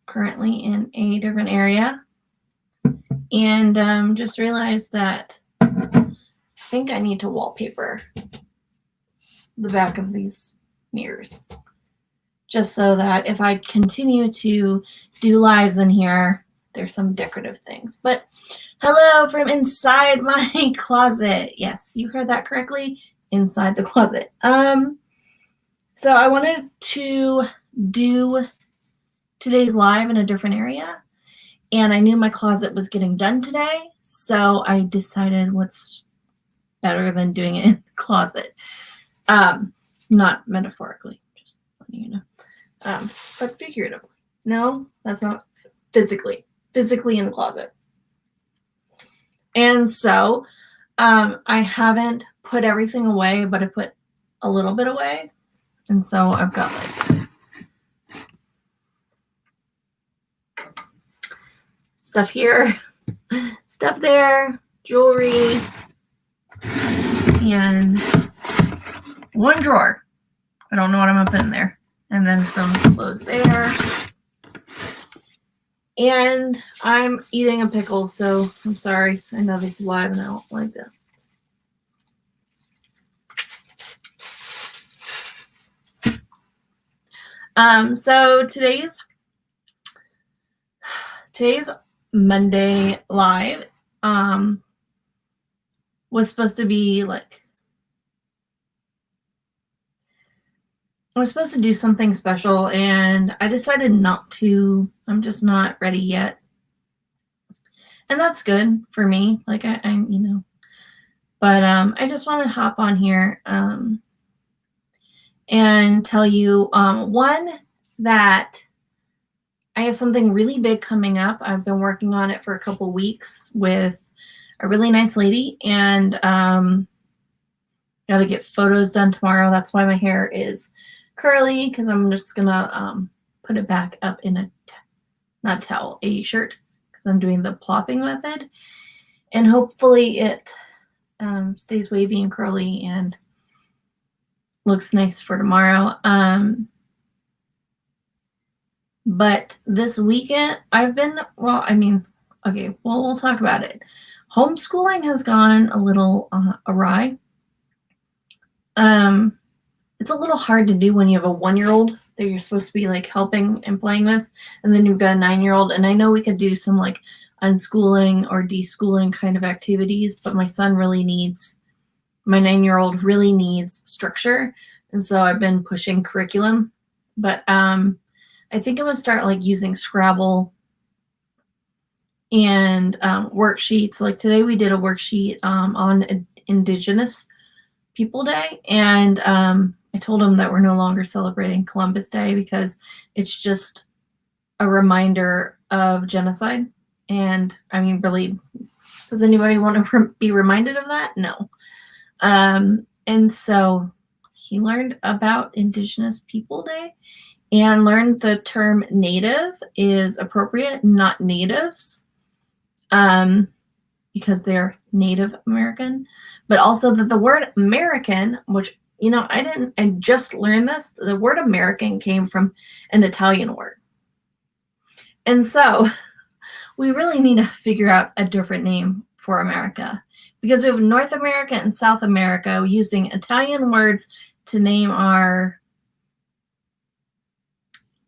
Currently in a different area, and just realized that I think I need to wallpaper the back of these mirrors, just so that if I continue to do lives in here, there's some decorative things. But hello from inside my closet. Yes, you heard that correctly. Inside the closet. So I wanted to do today's live in a different area, and I knew my closet was getting done today, so I decided what's better than doing it in the closet. Not metaphorically, just letting you know. But figuratively. No, that's not physically in the closet. And so I haven't put everything away, but I put a little bit away. And so I've got like stuff here, stuff there, jewelry, and one drawer. I don't know what I'm gonna put in there. And then some clothes there. And I'm eating a pickle, so I'm sorry. I know this is live and I don't like that. So today's Monday live was supposed to be like, I was supposed to do something special, and I decided not to. I'm just not ready yet. And that's good for me. Like I'm, you know, but I just want to hop on here and tell you one, that I have something really big coming up. I've been working on it for a couple weeks with a really nice lady, and got to get photos done tomorrow. That's why my hair is curly, because I'm just gonna put it back up in a not towel, a shirt, because I'm doing the plopping method, and hopefully it stays wavy and curly and looks nice for tomorrow. But this weekend I've been, well, I mean, okay, well, we'll talk about it. Homeschooling has gone a little awry. It's a little hard to do when you have a 1-year-old that you're supposed to be like helping and playing with, and then you've got a 9-year-old. And I know we could do some like unschooling or deschooling kind of activities, but my 9-year-old really needs structure, and so I've been pushing curriculum. But I think I'm gonna start like using Scrabble and worksheets. Like today we did a worksheet on Indigenous People Day, and I told them that we're no longer celebrating Columbus Day because it's just a reminder of genocide. And I mean, really, does anybody want to be reminded of that? No. And so he learned about Indigenous People Day and learned the term Native is appropriate, not natives, because they're Native American, but also that the word American, which, you know, I just learned this, the word American came from an Italian word. And so we really need to figure out a different name for America, because we have North America and South America using Italian words to name our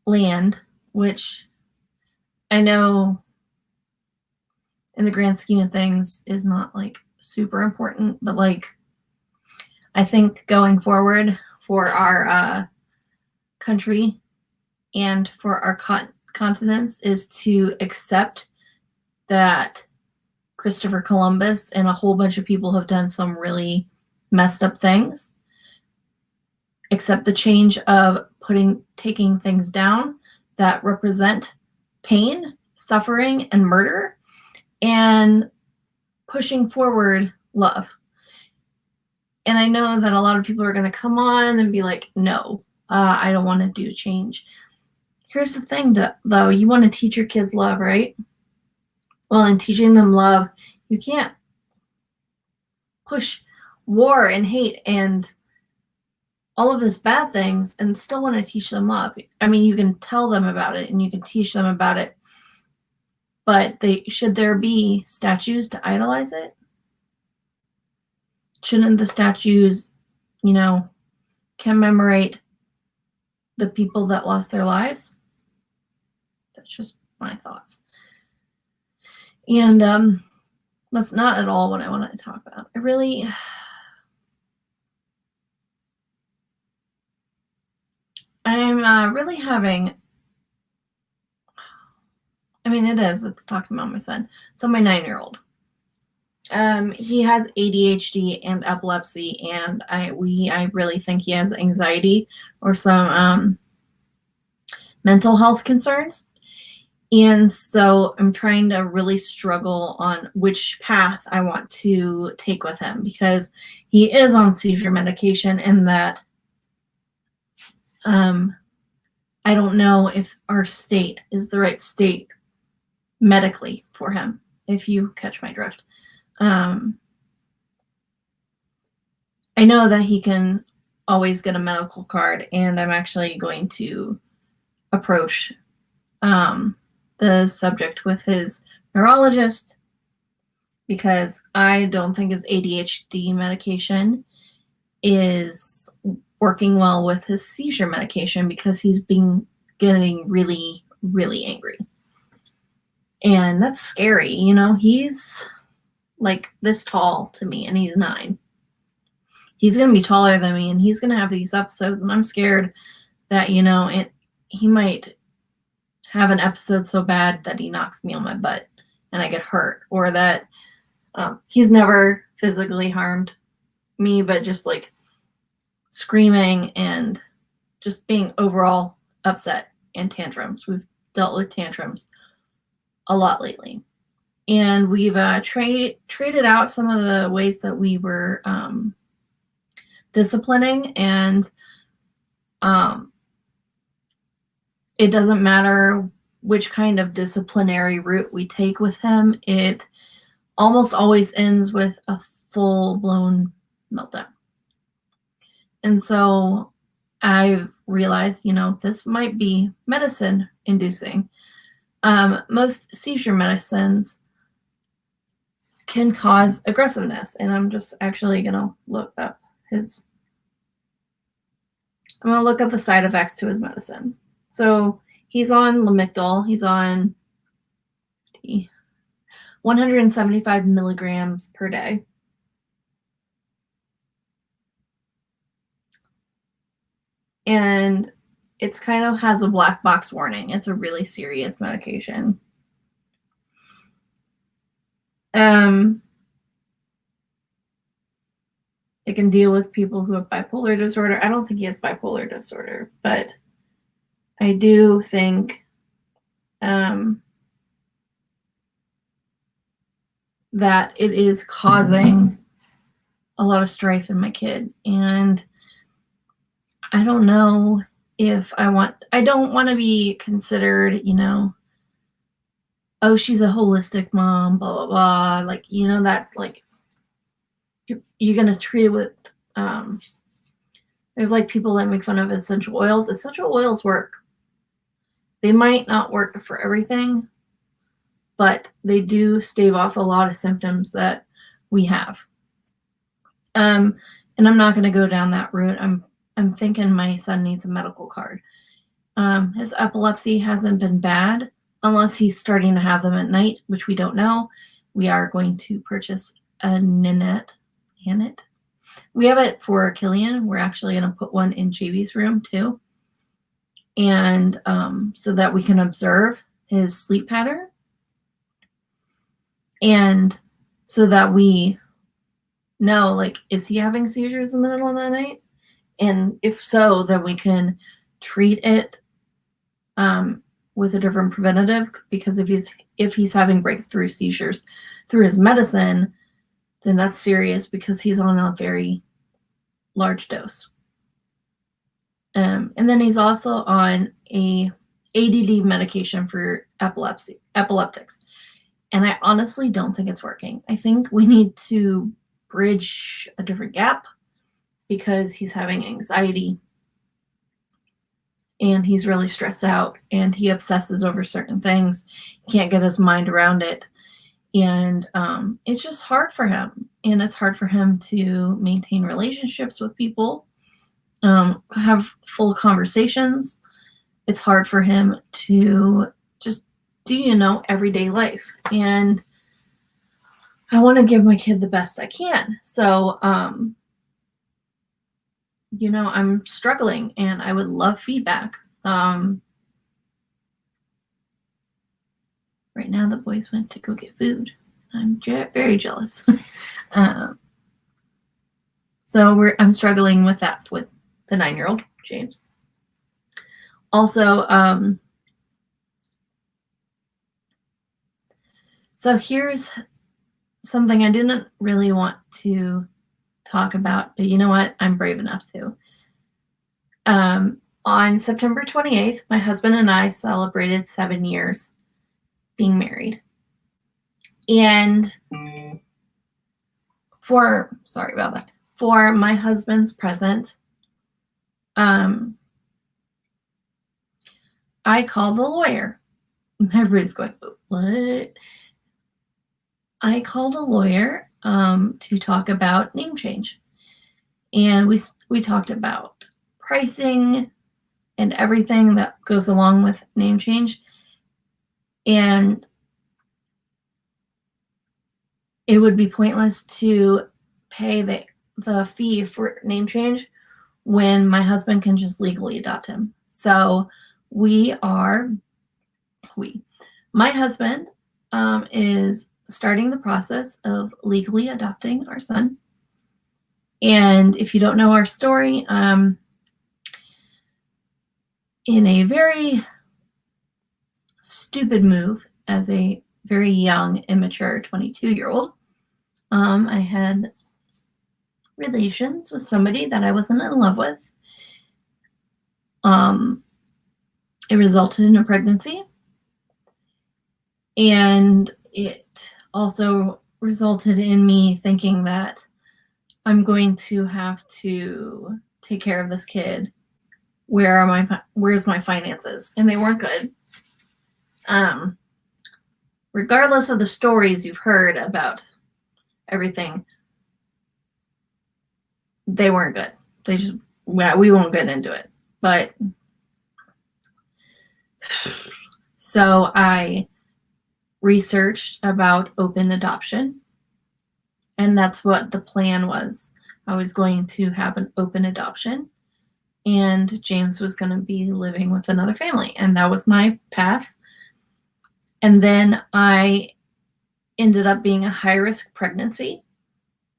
land, which I know in the grand scheme of things is not like super important, but like I think going forward for our country and for our continents is to accept that Christopher Columbus and a whole bunch of people have done some really messed up things. Accept the change of taking things down that represent pain, suffering, and murder, and pushing forward love. And I know that a lot of people are going to come on and be like, no, I don't want to do change. Here's the thing, though. You want to teach your kids love, right? Well, in teaching them love, you can't push war and hate and all of his bad things and still want to teach them up. I mean, you can tell them about it and you can teach them about it, but should there be statues to idolize it? Shouldn't the statues, commemorate the people that lost their lives? That's just my thoughts. And that's not at all what I wanted to talk about. I'm really having, it's talking about my son. So my 9-year-old. He has ADHD and epilepsy, and I really think he has anxiety or some mental health concerns. And so I'm trying to really struggle on which path I want to take with him, because he is on seizure medication, and that I don't know if our state is the right state medically for him, if you catch my drift. I know that he can always get a medical card, and I'm actually going to approach the subject with his neurologist, because I don't think his ADHD medication is working well with his seizure medication, because he's been getting really, really angry. And that's scary. He's like this tall to me, and he's 9. He's going to be taller than me, and he's going to have these episodes, and I'm scared that, he might have an episode so bad that he knocks me on my butt and I get hurt, or that he's never physically harmed me, but just like screaming and just being overall upset and tantrums. We've dealt with tantrums a lot lately. And we've traded out some of the ways that we were disciplining, and it doesn't matter which kind of disciplinary route we take with him. It almost always ends with a full-blown meltdown. And so I realized, this might be medicine inducing. Most seizure medicines can cause aggressiveness, and I'm just actually going to look up I'm going to look up the side effects to his medicine. So he's on Lamictal. He's on 175 milligrams per day. And it's kind of has a black box warning. It's a really serious medication. It can deal with people who have bipolar disorder. I don't think he has bipolar disorder, but I do think that it is causing a lot of strife in my kid. And I don't know if I don't want to be considered, oh, she's a holistic mom, blah, blah, blah. Like, that, like, you're going to treat it with, there's like people that make fun of essential oils. Essential oils work. They might not work for everything, but they do stave off a lot of symptoms that we have. And I'm not going to go down that route. I'm thinking my son needs a medical card. His epilepsy hasn't been bad unless he's starting to have them at night, which we don't know. We are going to purchase a Nanette. We have it for Killian. We're actually going to put one in JB's room too. And so that we can observe his sleep pattern. And so that we know, like, is he having seizures in the middle of the night? And if so, then we can treat it with a different preventative, because if he's having breakthrough seizures through his medicine, then that's serious, because he's on a very large dose. And then he's also on a ADD medication for epileptics. And I honestly don't think it's working. I think we need to bridge a different gap. because he's having anxiety and he's really stressed out and he obsesses over certain things. He can't get his mind around it. And it's just hard for him. And it's hard for him to maintain relationships with people, have full conversations. It's hard for him to just do, everyday life. And I want to give my kid the best I can. So, I'm struggling and I would love feedback. Right now the boys went to go get food. I'm very jealous. So I'm struggling with that with the 9-year-old, James. Also, so here's something I didn't really want to talk about, but you know what? I'm brave enough to. On September 28th, my husband and I celebrated 7 years being married. And sorry about that, for my husband's present, I called a lawyer. Everybody's going, what? I called a lawyer to talk about name change. And we talked about pricing and everything that goes along with name change. And it would be pointless to pay the fee for name change when my husband can just legally adopt him. So my husband is starting the process of legally adopting our son. And if you don't know our story, in a very stupid move as a very young, immature 22-year-old, I had relations with somebody that I wasn't in love with. It resulted in a pregnancy, and it also resulted in me thinking that I'm going to have to take care of this kid. Where's my finances? And they weren't good. Regardless of the stories you've heard about everything, they weren't good. We won't get into it. But so I researched about open adoption, and that's what the plan was. I was going to have an open adoption, and James was going to be living with another family, and that was my path. And then I ended up being a high-risk pregnancy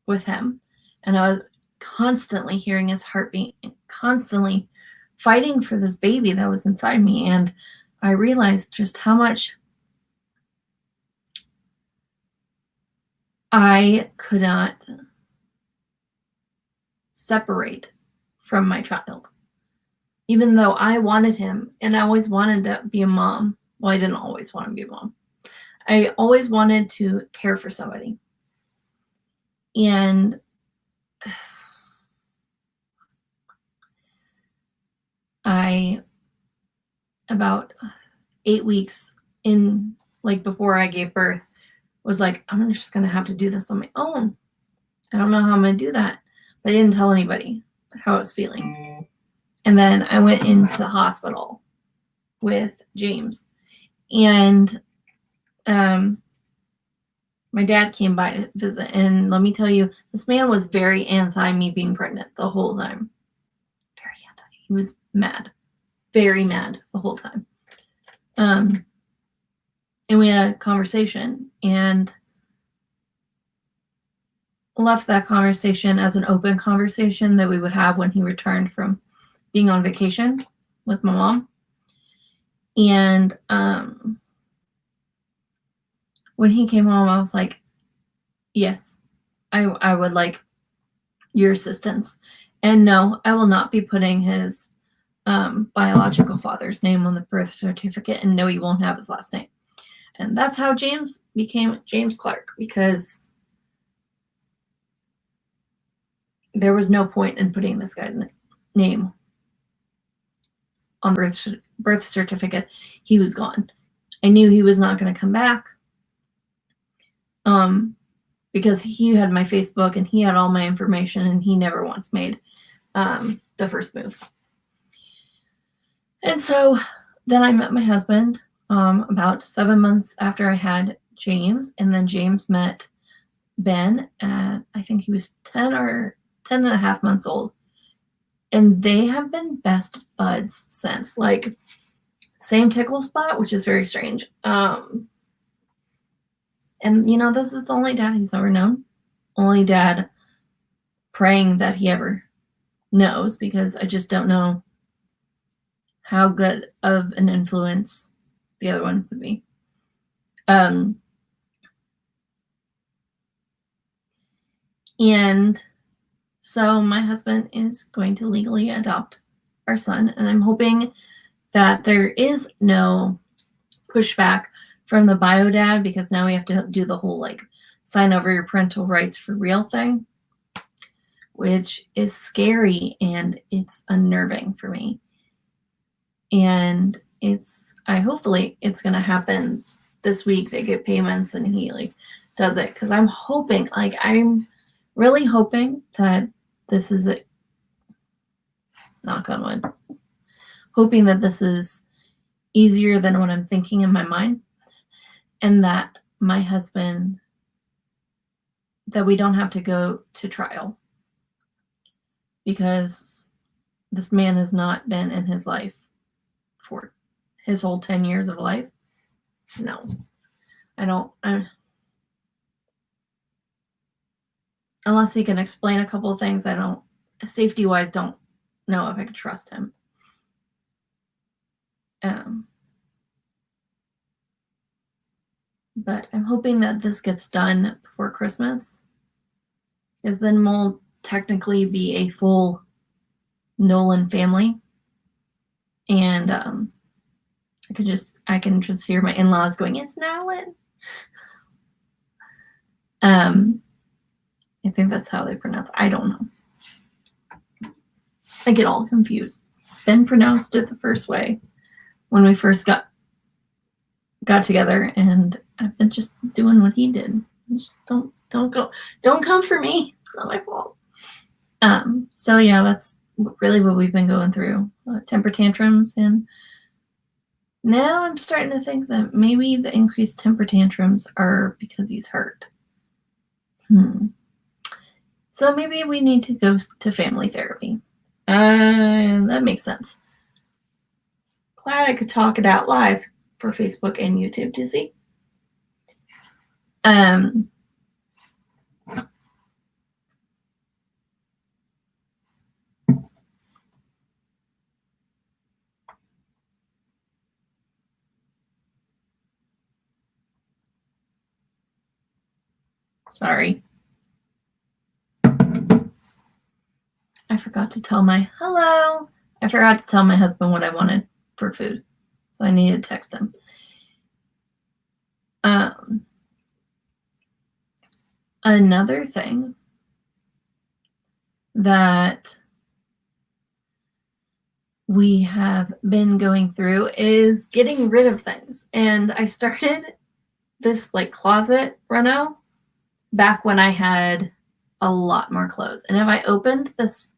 with him, and I was constantly hearing his heartbeat, constantly fighting for this baby that was inside me. And I realized just how much I could not separate from my child, even though I wanted him and I always wanted to be a mom. Well, I didn't always want to be a mom. I always wanted to care for somebody. And about 8 weeks in, before I gave birth, was like, I'm just going to have to do this on my own. I don't know how I'm going to do that. But I didn't tell anybody how I was feeling. And then I went into the hospital with James. And my dad came by to visit. And let me tell you, this man was very anti me being pregnant the whole time. Very anti. He was mad. Very mad the whole time. And we had a conversation and left that conversation as an open conversation that we would have when he returned from being on vacation with my mom. And when he came home, I was like, yes, I would like your assistance. And no, I will not be putting his biological father's name on the birth certificate, and no, he won't have his last name. And that's how James became James Clark, because there was no point in putting this guy's name on the birth certificate. He was gone. I knew he was not going to come back. Because he had my Facebook and he had all my information, and he never once made the first move. And so then I met my husband about 7 months after I had James, and then James met Ben at, I think he was 10 or 10 and a half months old. And they have been best buds since, like same tickle spot, which is very strange. And you know, this is the only dad he's ever known. Only dad praying that he ever knows, because I just don't know how good of an influence the other one would be. And so my husband is going to legally adopt our son, and I'm hoping that there is no pushback from the bio dad, because now we have to do the whole like sign over your parental rights for real thing, which is scary and it's unnerving for me. And hopefully it's going to happen this week. They get payments and he like does it, because I'm really hoping that this is a, knock on wood, hoping that this is easier than what I'm thinking in my mind, and that my husband, that we don't have to go to trial, because this man has not been in his life for his whole 10 years of life. No, unless he can explain a couple of things, safety wise, don't know if I can trust him. But I'm hoping that this gets done before Christmas, because then we'll technically be a full Nolan family. And I can just hear my in-laws going, "It's Nolan." I think that's how they pronounce it. I don't know. I get all confused. Ben pronounced it the first way when we first got together, and I've been just doing what he did. Just don't come for me. It's not my fault. So yeah, that's really what we've been going through. Temper tantrums, and now I'm starting to think that maybe the increased temper tantrums are because he's hurt. So maybe we need to go to family therapy. That makes sense. Glad I could talk it out live for Facebook and YouTube to see. Sorry. I forgot to tell my husband what I wanted for food, so I needed to text him. Another thing that we have been going through is getting rid of things. And I started this like closet reno back when I had a lot more clothes. And if I opened this,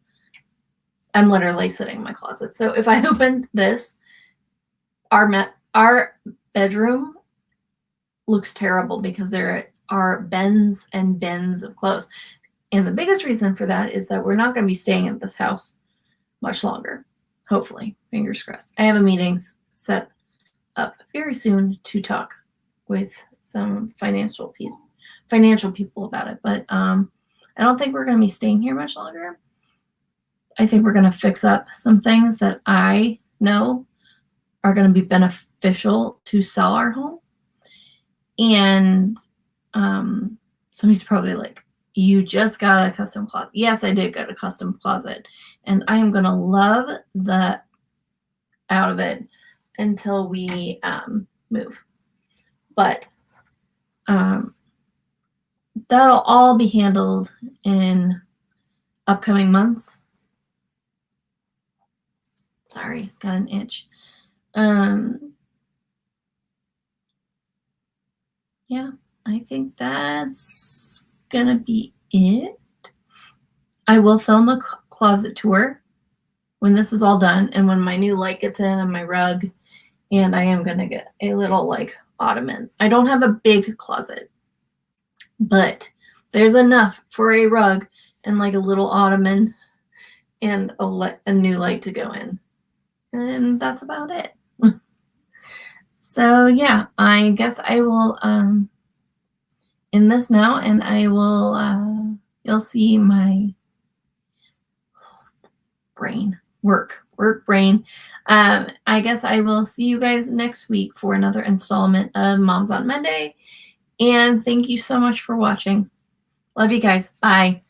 I'm literally sitting in my closet. So if I opened this, our bedroom looks terrible, because there are bins and bins of clothes. And the biggest reason for that is that we're not going to be staying in this house much longer. Hopefully, fingers crossed. I have a meeting set up very soon to talk with some financial people about it. But I don't think we're going to be staying here much longer. I think we're going to fix up some things that I know are going to be beneficial to sell our home. And somebody's probably like, "You just got a custom closet." Yes, I did get a custom closet, and I am going to love the out of it until we move. But that'll all be handled in upcoming months. Sorry, got an itch. Yeah, I think that's gonna be it. I will film a closet tour when this is all done and when my new light gets in and my rug, and I am gonna get a little like ottoman. I don't have a big closet, but there's enough for a rug and like a little ottoman and a new light to go in. And that's about it. So yeah, I guess I will end this now, and I will you'll see my work brain. I guess I will see you guys next week for another installment of Moms on Monday. And thank you so much for watching. Love you guys. Bye.